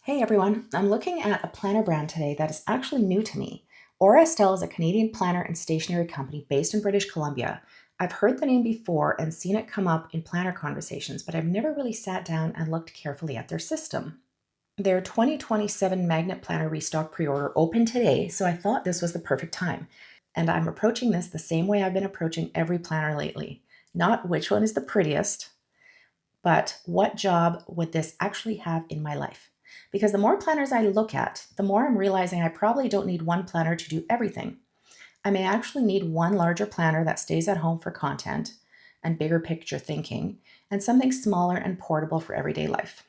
Hey everyone, I'm looking at a planner brand today that is actually new to me. Estelle is a Canadian planner and stationery company based in British Columbia. I've heard the name before and seen it come up in planner conversations, but I've never really sat down and looked carefully at their system. Their 2027 Magnet Planner Restock pre-order opened today, so I thought this was the perfect time. And I'm approaching this the same way I've been approaching every planner lately. Not which one is the prettiest, but what job would this actually have in my life? Because the more planners I look at, the more I'm realizing I probably don't need one planner to do everything. I may actually need one larger planner that stays at home for content and bigger picture thinking, and something smaller and portable for everyday life.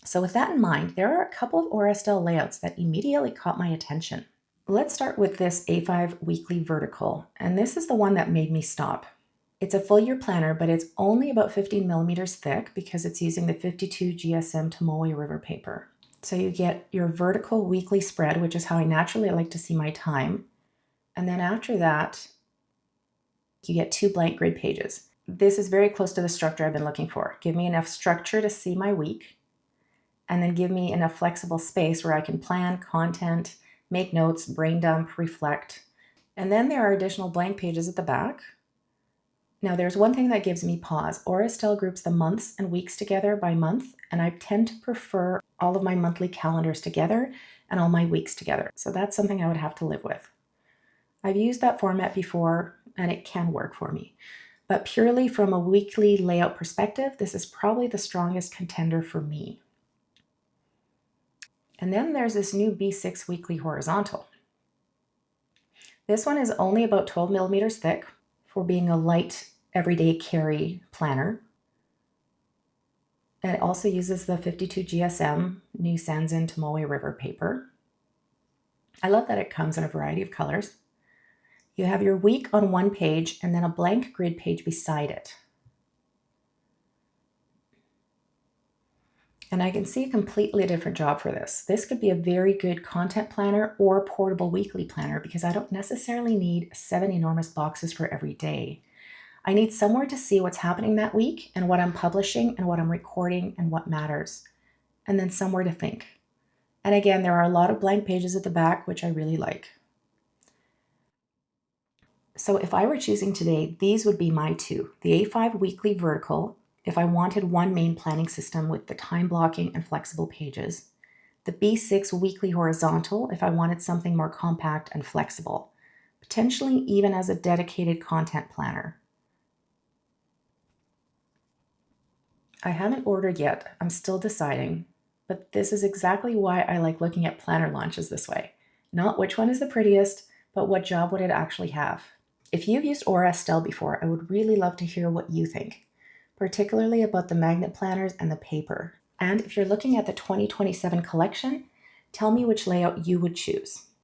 So, with that in mind, there are a couple of Estelle layouts that immediately caught my attention. Let's start with this A5 Weekly Vertical, and this is the one that made me stop. It's a full year planner, but it's only about 15 millimeters thick because it's using the 52 GSM Tomoe River paper. So you get your vertical weekly spread, which is how I naturally like to see my time. And then after that, you get 2 blank grid pages. This is very close to the structure I've been looking for. Give me enough structure to see my week, and then give me enough flexible space where I can plan content, make notes, brain dump, reflect. And then there are additional blank pages at the back. Now, there's one thing that gives me pause. Estelle groups the months and weeks together by month, and I tend to prefer all of my monthly calendars together and all my weeks together. So that's something I would have to live with. I've used that format before, and it can work for me. But purely from a weekly layout perspective, this is probably the strongest contender for me. And then there's this new B6 Weekly Horizontal. This one is only about 12 millimeters thick for being a light everyday carry planner. And it also uses the 52 GSM New Sanzin Tomoe River paper. I love that it comes in a variety of colors. You have your week on one page and then a blank grid page beside it. And I can see a completely different job for this. This could be a very good content planner or portable weekly planner because I don't necessarily need 7 enormous boxes for every day. I need somewhere to see what's happening that week and what I'm publishing and what I'm recording and what matters, and then somewhere to think. And again, there are a lot of blank pages at the back, which I really like. So if I were choosing today, these would be my two. The A5 Weekly Vertical, if I wanted one main planning system with the time blocking and flexible pages. The B6 Weekly Horizontal, if I wanted something more compact and flexible, potentially even as a dedicated content planner. I haven't ordered yet. I'm still deciding, but this is exactly why I like looking at planner launches this way. Not which one is the prettiest, but what job would it actually have? If you've used Estelle before, I would really love to hear what you think, particularly about the magnet planners and the paper. And if you're looking at the 2027 collection, tell me which layout you would choose.